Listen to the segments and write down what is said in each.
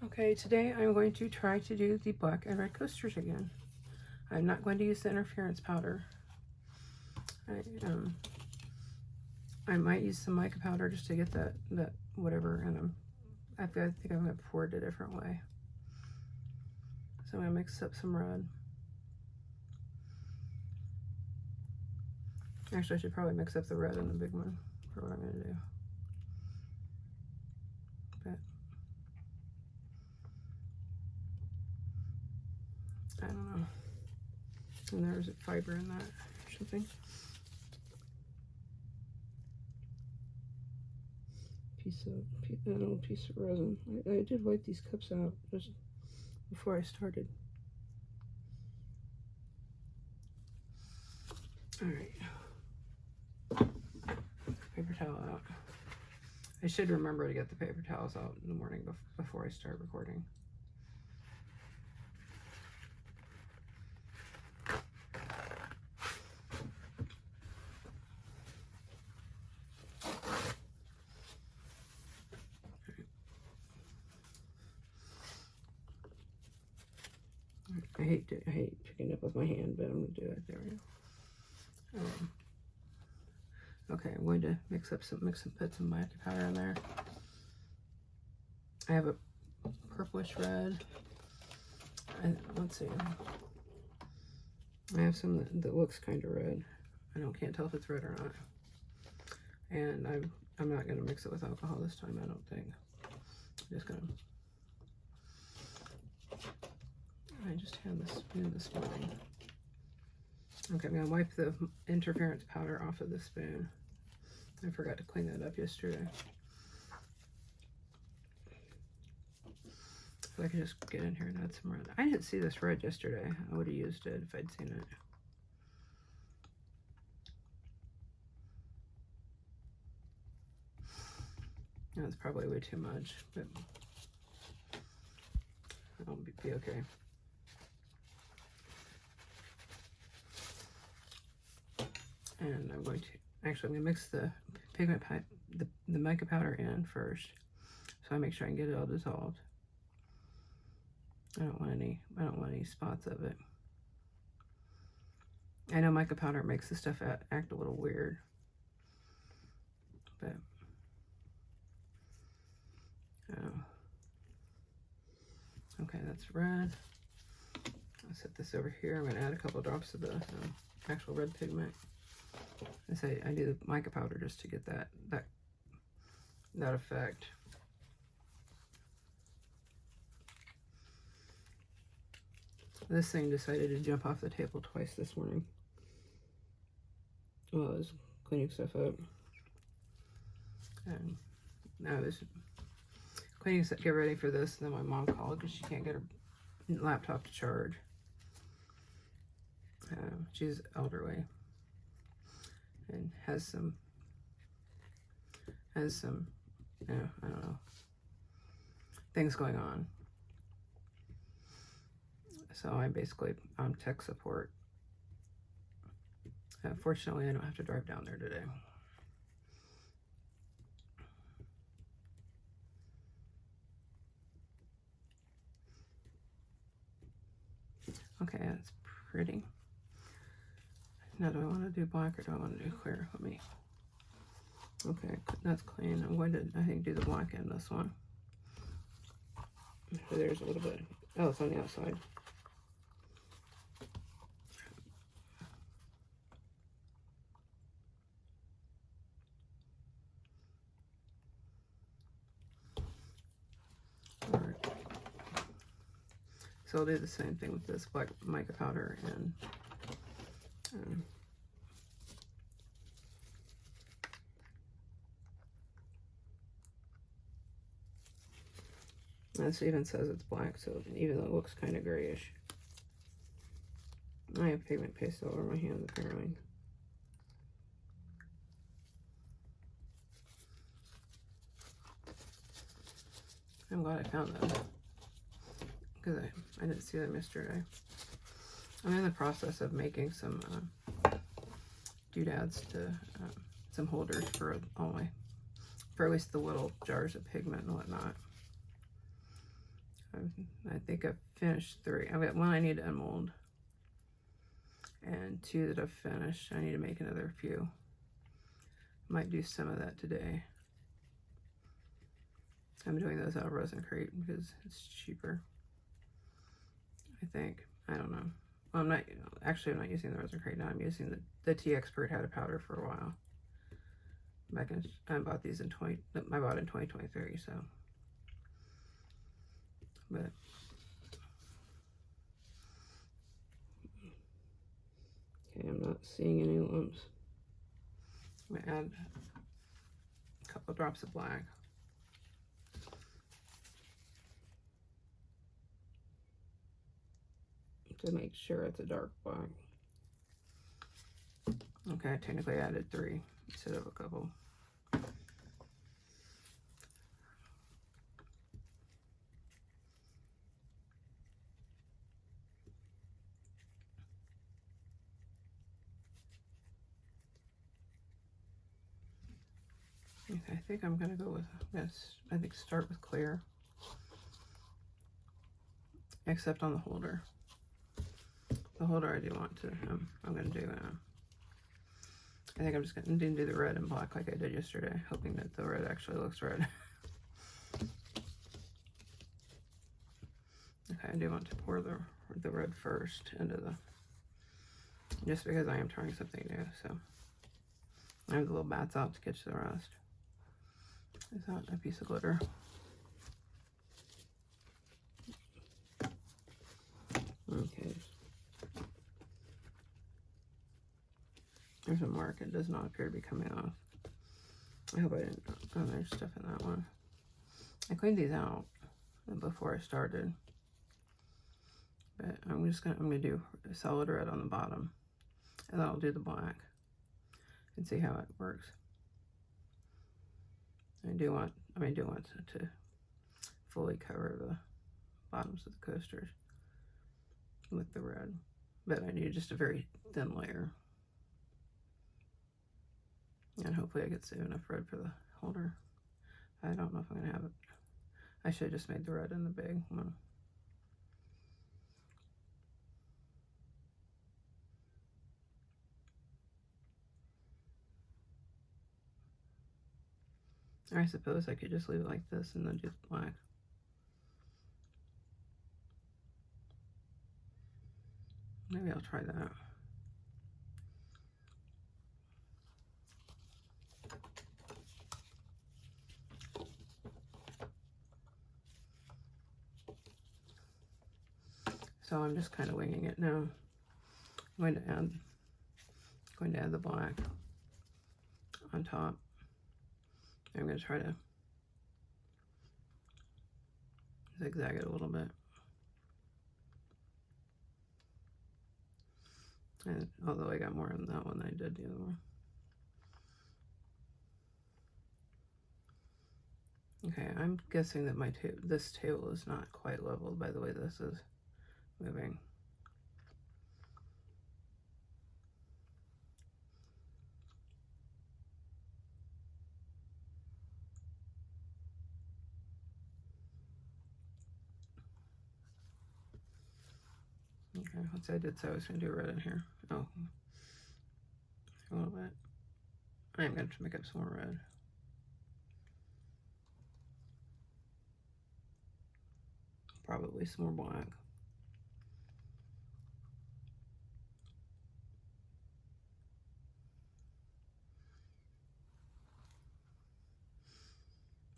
Okay, today I'm going to try to do the black and red coasters again. I'm not going to use the interference powder. I might use some mica powder just to get that whatever, and I think I'm going to pour it a different way. So I'm going to mix up some red. Actually, I should probably mix up the red and the big one for what I'm going to do. But I don't know. And there's a fiber in that or something. A little piece of resin. I did wipe these cups out just before I started. All right. Paper towel out. I should remember to get the paper towels out in the morning before I start recording. I hate picking it up with my hand, but I'm gonna do it. There we go. Okay, I'm going to put some mica powder in there. I have a purplish red. Let's see. I have some that looks kind of red. Can't tell if it's red or not. And I'm not gonna mix it with alcohol this time. I don't think. I'm just gonna. I just had the spoon this morning. Okay, I'm gonna wipe the interference powder off of the spoon. I forgot to clean that up yesterday. So I can just get in here and add some red. I didn't see this red yesterday. I would have used it if I'd seen it. That's probably way too much, but I'll be okay. And I'm going to mix the pigment pipe, the mica powder in first, so I make sure I can get it all dissolved. I don't want any spots of it. I know mica powder makes the stuff act a little weird, but okay, that's red. I'll set this over here. I'm going to add a couple drops of the actual red pigment. I do the mica powder just to get that effect. This thing decided to jump off the table twice this morning while I was cleaning stuff up. And I was cleaning stuff, get ready for this, and then my mom called because she can't get her laptop to charge. She's elderly and has some, I don't know, things going on. So I'm basically on tech support. Fortunately, I don't have to drive down there today. Okay, that's pretty. Now, do I want to do black or do I want to do clear? Okay, that's clean. I'm going to, I think, do the black in this one. So there's a little bit. Oh, it's on the outside. All right. So I'll do the same thing with this black mica powder and this even says it's black, so even though it looks kind of grayish. I have pigment paste all over my hands, apparently. I'm glad I found them because I didn't see them yesterday. I'm in the process of making some doodads to some holders for at least the little jars of pigment and whatnot. I think I've finished 3. I've got 1 I need to unmold, and 2 that I've finished. I need to make another few. Might do some of that today. I'm doing those out of Resin Crate because it's cheaper, I think. I don't know. Well, I'm not using the Resin Crate now. I'm using the Tea Expert had a powder for a while. Back in, I bought these in 2023, so. But okay, I'm not seeing any lumps. I'm gonna add a couple drops of black. To make sure it's a dark black. Okay, I technically added 3 instead of a couple. Okay, I think I'm gonna go with this. I think start with clear, except on the holder. The holder I do want to. I'm gonna do. I think I'm just gonna do the red and black like I did yesterday, hoping that the red actually looks red. Okay, I do want to pour the red first into the. Just because I am trying something new, so I have the little bats out to catch the rest. Is that a piece of glitter? Okay. There's a mark. It does not appear to be coming off. I hope I didn't. Oh, there's stuff in that one. I cleaned these out before I started. But I'm gonna do a solid red on the bottom. And then I'll do the black and see how it works. I do want to fully cover the bottoms of the coasters with the red, but I need just a very thin layer. And hopefully I get save enough red for the holder. I don't know if I'm gonna have it. I should have just made the red in the big one. Or I suppose I could just leave it like this and then do the black. Maybe I'll try that. So I'm just kind of winging it now. I'm going to add the black on top. I'm going to try to zigzag it a little bit. And although I got more on that one than I did the other one. Okay, I'm guessing that this table is not quite leveled by the way this is moving. Okay, once I did so, I was going to do red in here. Oh, a little bit. I am going to make up some more red. Probably some more black.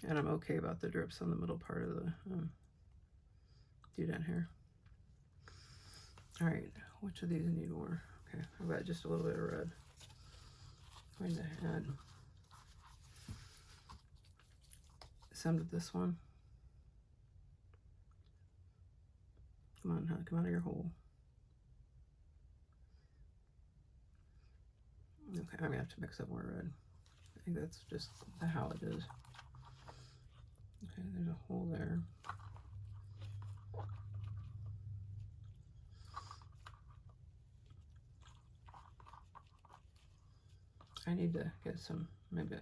And I'm okay about the drips on the middle part of the doodad here. All right, which of these need more? Okay, I've got just a little bit of red. I'm going to add some to this one. Come on, come out of your hole. Okay, I'm gonna have to mix up more red. I think that's just how it is. Okay, there's a hole there. I need to get some, maybe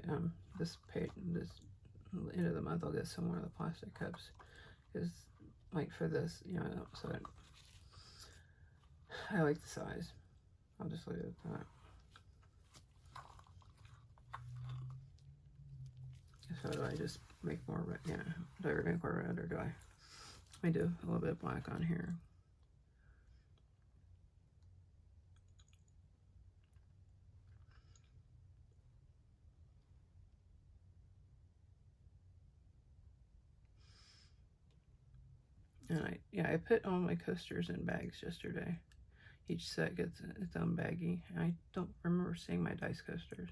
this end of the month I'll get some more of the plastic cups, because like for this, you know, so I like the size. I'll just leave it at that. So do I just make more red? Yeah, do I make more red, or do I? Let me do a little bit of black on here. And I put all my coasters in bags yesterday. Each set gets its own baggie. I don't remember seeing my dice coasters.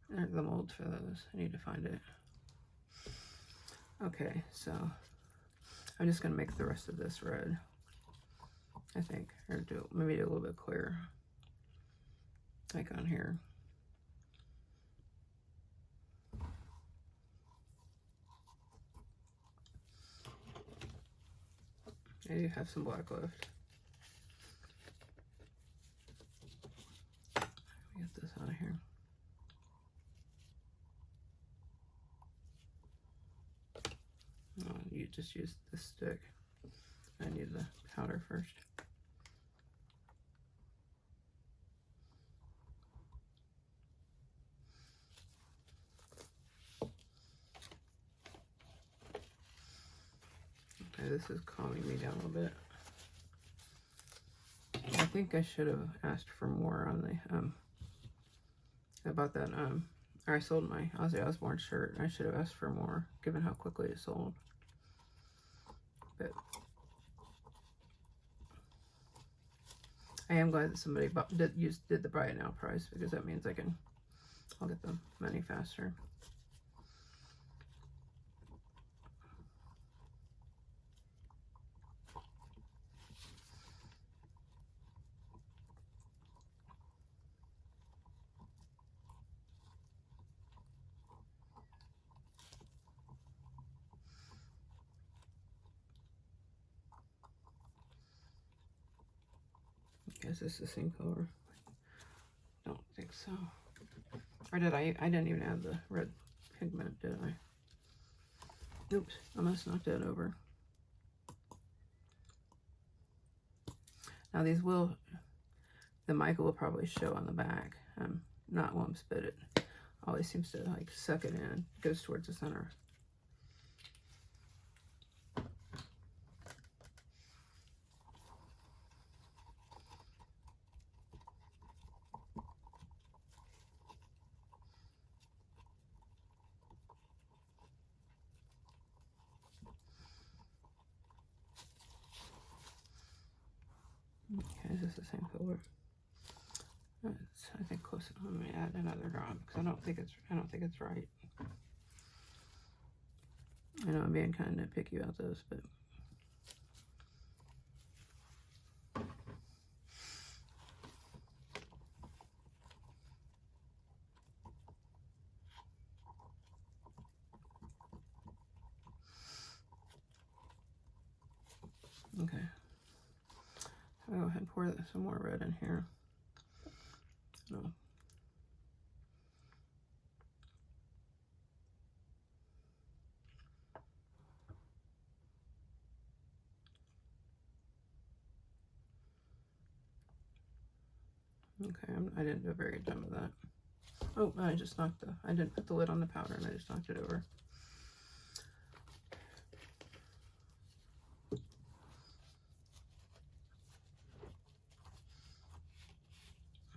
There's the molds for those. I need to find it. Okay, so I'm just gonna make the rest of this red, I think, or maybe do a little bit clearer, like on here. I do have some black left. Let me get this out of here. Oh, you just use this stick. I need the powder first. Okay, this is calming me down a little bit. I think I should have asked for more on the about that or I sold my Ozzy Osbourne shirt. I should have asked for more given how quickly it sold. But I am glad that somebody did the buy it now price, because that means I'll get the money faster. Is this the same color? Don't think so. Or did I? I didn't even add the red pigment, did I? Oops, I must knock that over. Now these the mica will probably show on the back. Not lumps, but it always seems to like suck it in. It goes towards the center. Okay, is this the same color? It's, I think close. Let me add another drop because I don't think it's right. I know I'm being kind of nitpicky about those, but okay. I'll go ahead and pour some more red in here. No. Okay, I didn't do a very good job of that. Oh, I didn't put the lid on the powder and I just knocked it over.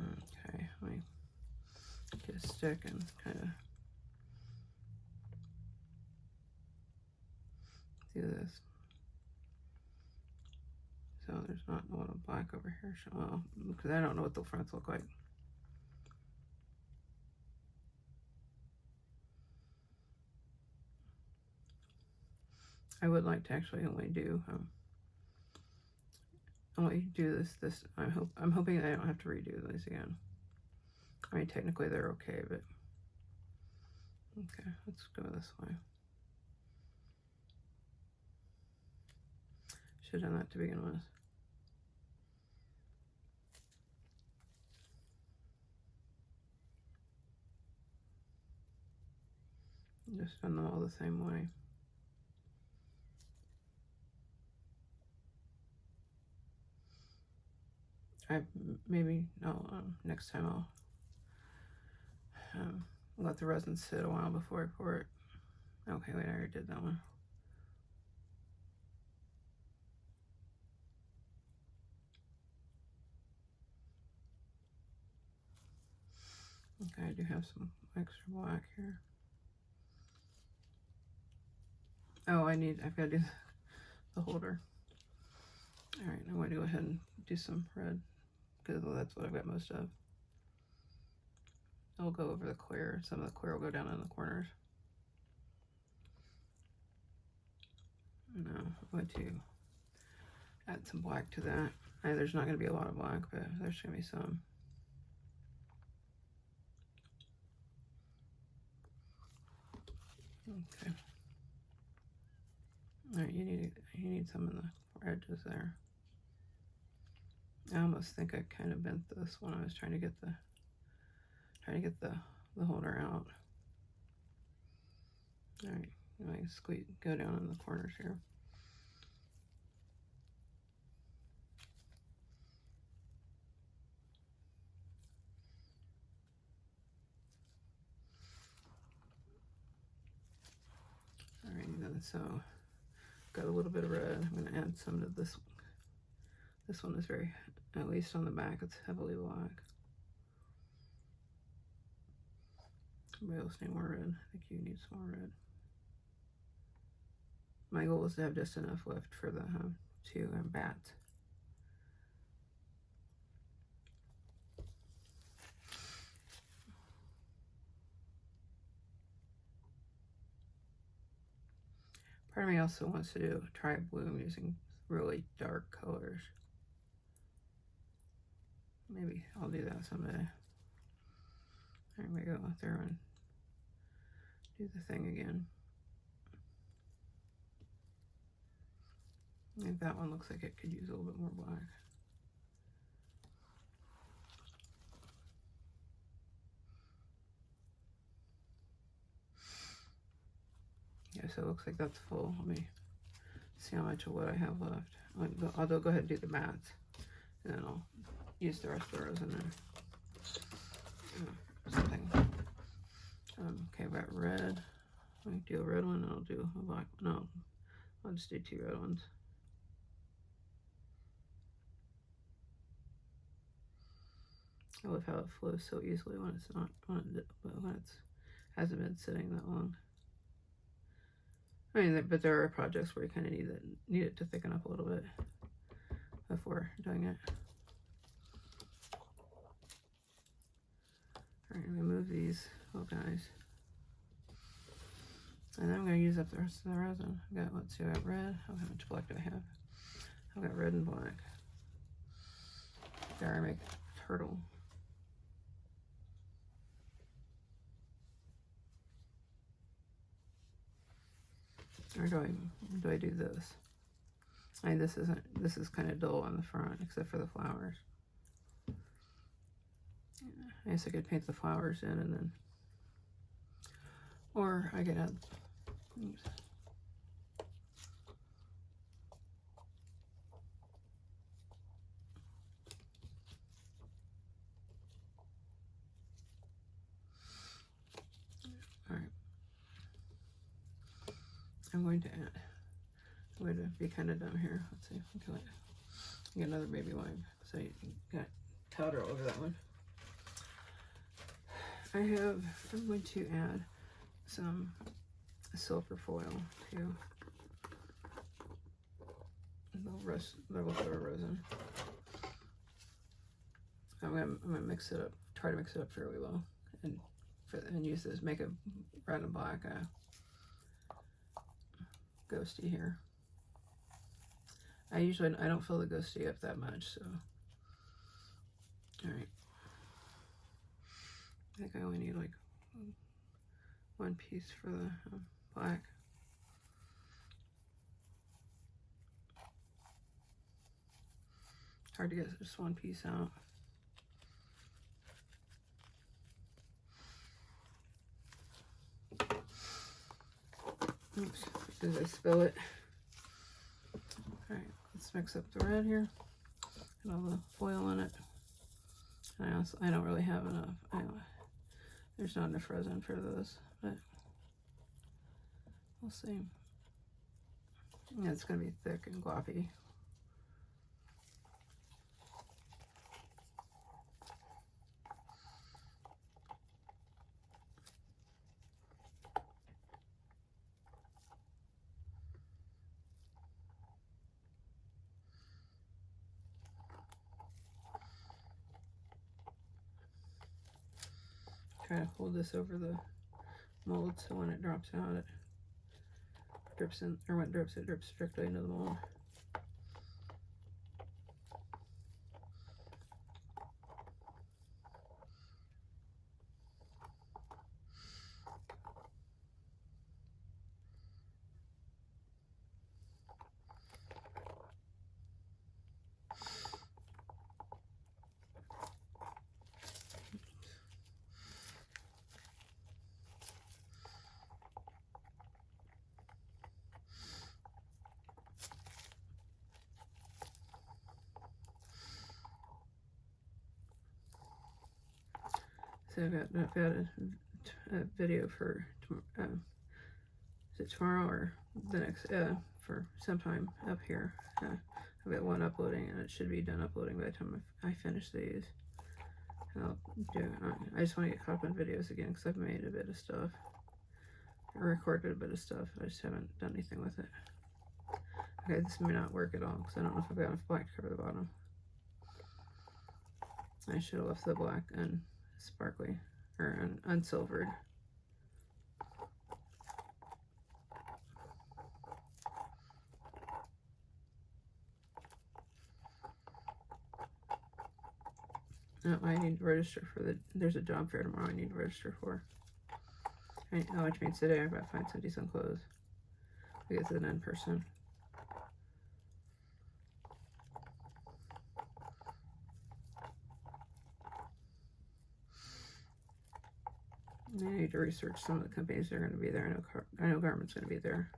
Okay, let me get a stick and kind of do this. So there's not a lot of black over here. Well, because I don't know what the fronts look like. I would like to actually only do this. I'm hoping that I don't have to redo these again. I mean, technically they're okay, but okay, let's go this way. Should have done that to begin with. Just done them all the same way. maybe next time I'll let the resin sit a while before I pour it. Okay, wait, I already did that one. Okay, I do have some extra black here. Oh, I've got to do the holder. All right, I'm going to go ahead and do some red because that's what I've got most of. It'll go over the clear. Some of the clear will go down in the corners. Now I'm going to add some black to that. There's not going to be a lot of black, but there's going to be some. Okay. All right, you need some in the edges there. I almost think I kind of bent this when I was trying to get the holder out. All right, I go down in the corners here. All right, then so got a little bit of red. I'm going to add some to this one. This one is very, at least on the back, it's heavily black. Somebody else need more red. I think you need some more red. My goal is to have just enough left for the two bats. Part of me also wants to try a bloom using really dark colors. Maybe I'll do that someday. There we go, there and do the thing again. I think that one looks like it could use a little bit more black. Yeah, so it looks like that's full. Let me see how much of what I have left. I'll go ahead and do the mats, and then I'll use the rest of the rosin or something. Okay, I've got red. Let me do a red one, and I'll do a black. No, I'll just do two red ones. I love how it flows so easily when it's not when it's hasn't been sitting that long. I mean, but there are projects where you kind of need it to thicken up a little bit before doing it. All right, I'm gonna move these little guys, and then I'm gonna use up the rest of the resin. I got, let's see, I got red. How much black do I have? I've got red and black. There, I make a turtle. Or do I do this? I mean, this is kind of dull on the front, except for the flowers. I guess I could paint the flowers in and then, or I could add, oops. All right. I'm going to be kind of dumb here. Let's see. Okay, get another baby wipe. So you got powder all over that one. I'm going to add some silver foil to the leftover resin. I'm gonna mix it up. Try to mix it up fairly well, and use this. Make a red and black ghosty here. I don't fill the ghosty up that much, so. All right. I think I only need like one piece for the black. Hard to get just one piece out. Oops, did I spill it? All right, let's mix up the red here. Put all the foil in it. And I don't really have enough. There's not enough resin for this, but we'll see. Yeah, it's gonna be thick and gloppy. Try to hold this over the mold so when it drops out, it drips in, or when it drips directly into the mold. So I've got a video for is it tomorrow or the next for sometime up here. I've got one uploading and it should be done uploading by the time I finish these. And I'll do. I just want to get caught up on videos again because I've made a bit of stuff, or recorded a bit of stuff. I just haven't done anything with it. Okay, this may not work at all because I don't know if I've got enough black to cover the bottom. I should have left the black and sparkly or unsilvered. I need to register for there's a job fair tomorrow I need to register for. Which means today I've got to find some decent clothes. Because it's an in-person. I need to research some of the companies that are going to be there. I know Garmin's going to be there.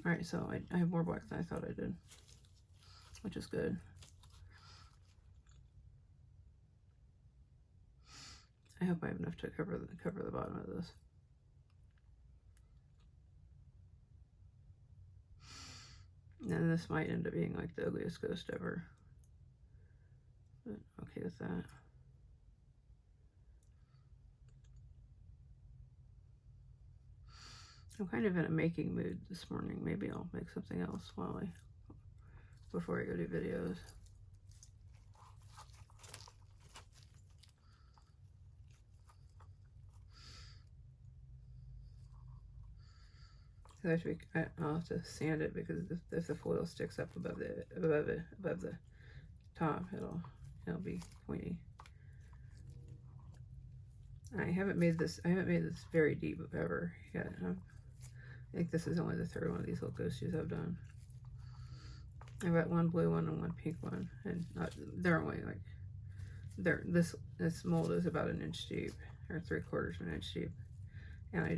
Alright, so I have more black than I thought I did, which is good. I hope I have enough to cover the bottom of this. And this might end up being like the ugliest ghost ever. But okay with that. I'm kind of in a making mood this morning. Maybe I'll make something else before I go do videos. Actually, I'll have to sand it because if the foil sticks up above the top, it'll be pointy. I haven't made this very deep ever yet. I think this is only the third one of these little ghost shoes I've done. I've got one blue one and one pink one, and they're only like this mold is about 1 inch deep or 3/4 of an inch deep, and I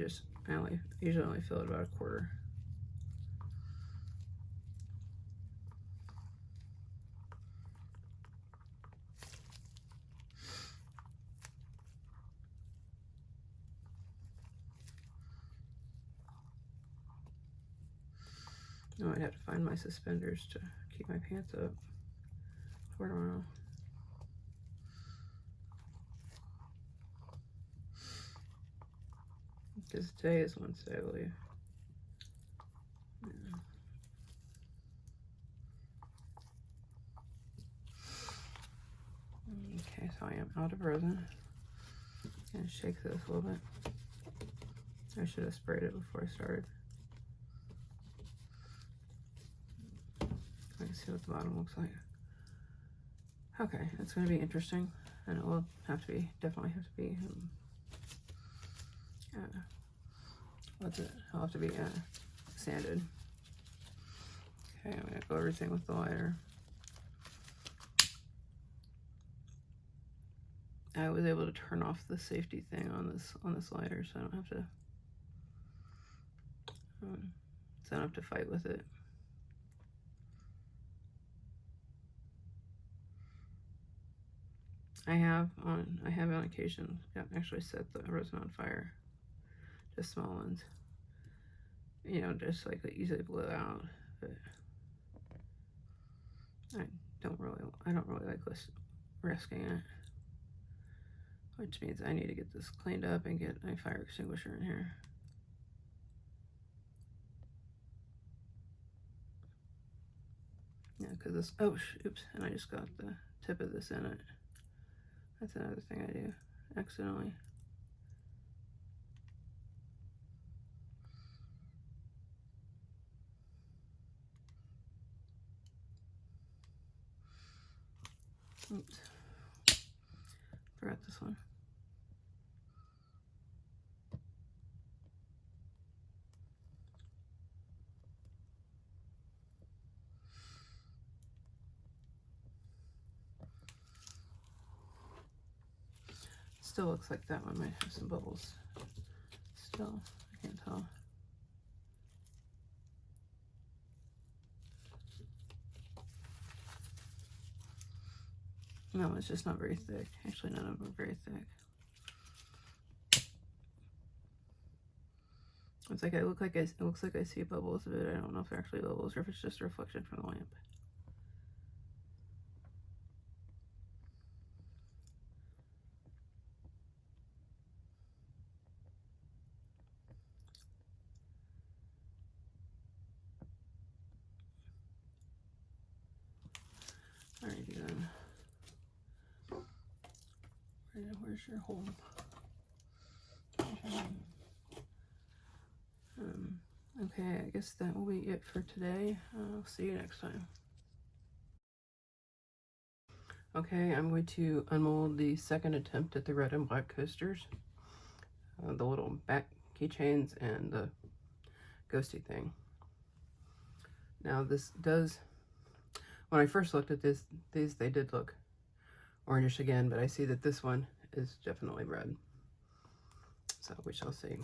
usually only fill it about 1/4. Oh, I'd have to find my suspenders to keep my pants up for tomorrow. Because today is Wednesday, I believe. Yeah. Okay, so I am out of resin. I'm gonna shake this a little bit. I should have sprayed it before I started. Let's see what the bottom looks like. Okay, it's going to be interesting, and it will definitely have to be, I'll have to be sanded. Okay, I'm gonna go everything with the lighter. I was able to turn off the safety thing on this lighter, so I don't have to fight with it. I have on occasion actually set the resin on fire, just small ones, you know, just like they easily blow out. But I don't really like risking it, which means I need to get this cleaned up and get a fire extinguisher in here. Yeah, because this, oops, and I just got the tip of this in it. That's another thing I do accidentally. Oops, forgot this one. Still looks like that one might have some bubbles. Still, I can't tell. No, it's just not very thick. Actually, none of them are very thick. It's like it looks like I see bubbles of it. I don't know if they're actually bubbles or if it's just a reflection from the lamp. Alrighty then. Where's your hole? Okay, I guess that will be it for today. I'll see you next time. Okay, I'm going to unmold the second attempt at the red and black coasters. The little back keychains and the ghosty thing. Now this does, when I first looked at these they did look orangish again, but I see that this one is definitely red. So we shall see.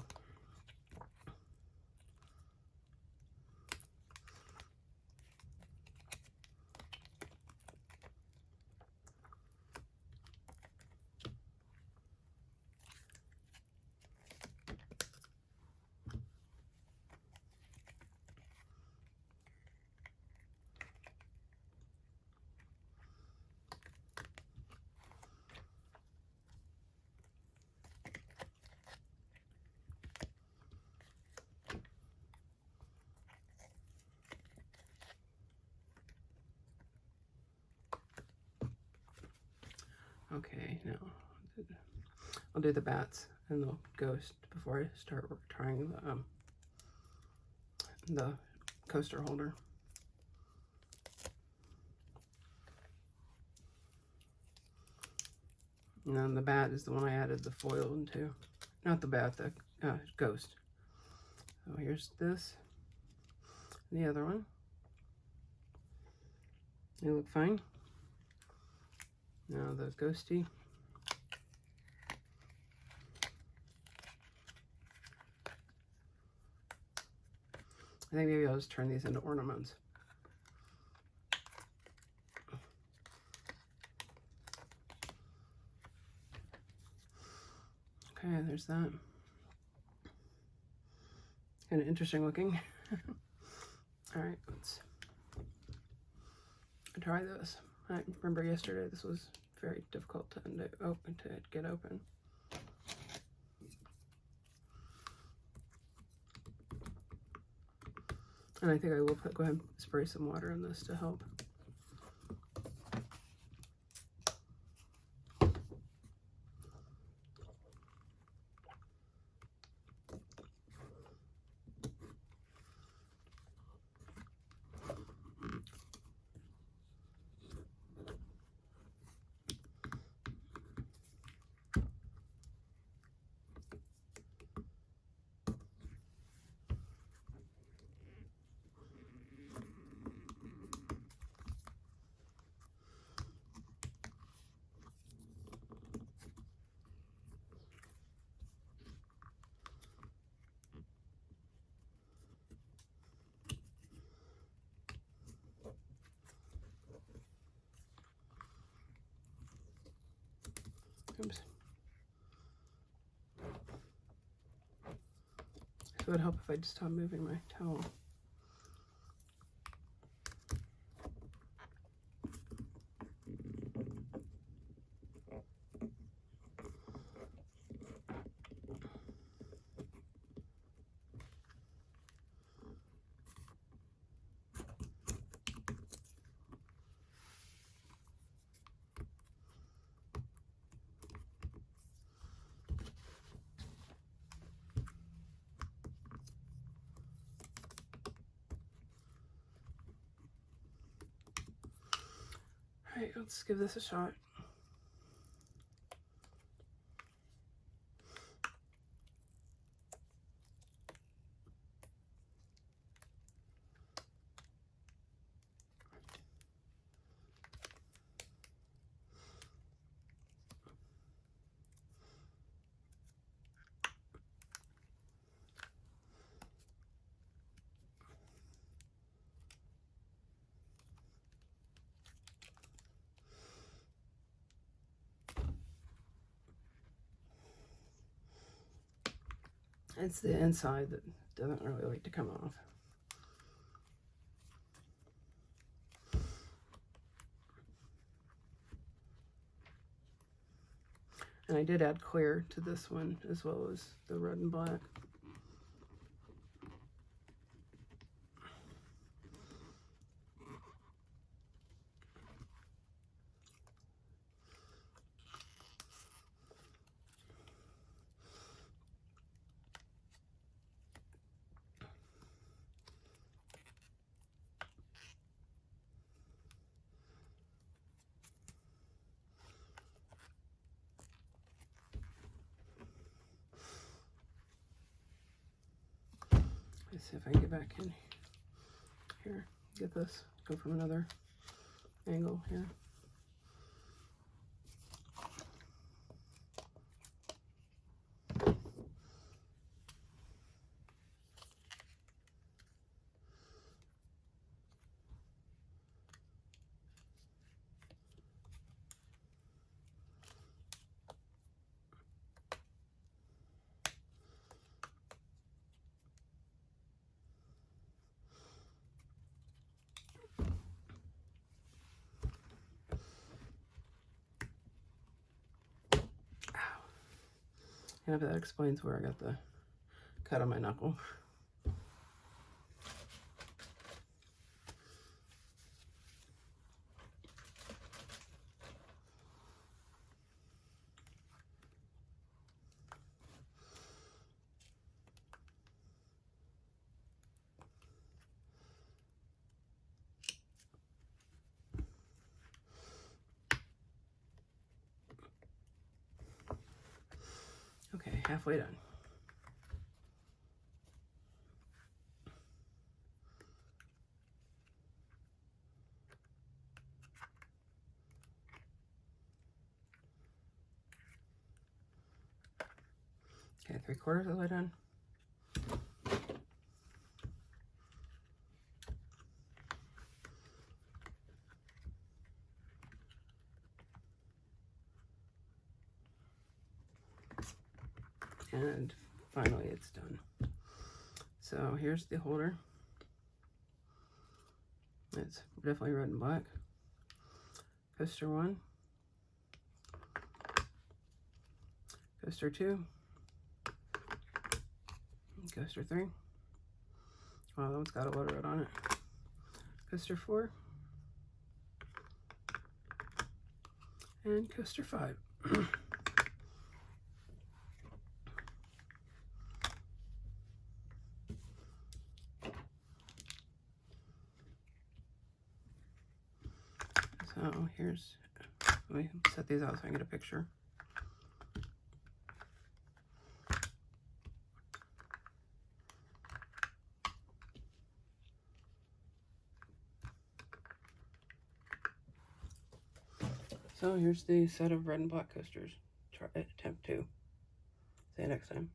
Okay, now I'll do the bats and the ghost before I start trying the coaster holder. And then the bat is the one I added the foil into. Not the bat, the ghost. So here's this, the other one. They look fine. Now the ghosty. I think maybe I'll just turn these into ornaments. Okay, there's that. Kind of interesting looking. All right, let's try this. I remember yesterday this was very difficult to get open. And I think I will go ahead and spray some water in this to help. So it'd help if I just stop moving my towel. All right, let's give this a shot. It's the inside that doesn't really like to come off. And I did add clear to this one as well as the red and black. Let's see if I can get back in here. Get this. Go from another angle here. And that explains where I got the cut on my knuckle. Okay, halfway done. Okay, 3/4 of the way done. And finally it's done. So here's the holder. It's definitely red and black. Coaster 1. Coaster 2. Coaster 3. Wow, that one's got a lot of red on it. Coaster 4. And coaster 5. So here's, let me set these out so I can get a picture. So here's the set of red and black coasters. Try attempt 2. See you next time.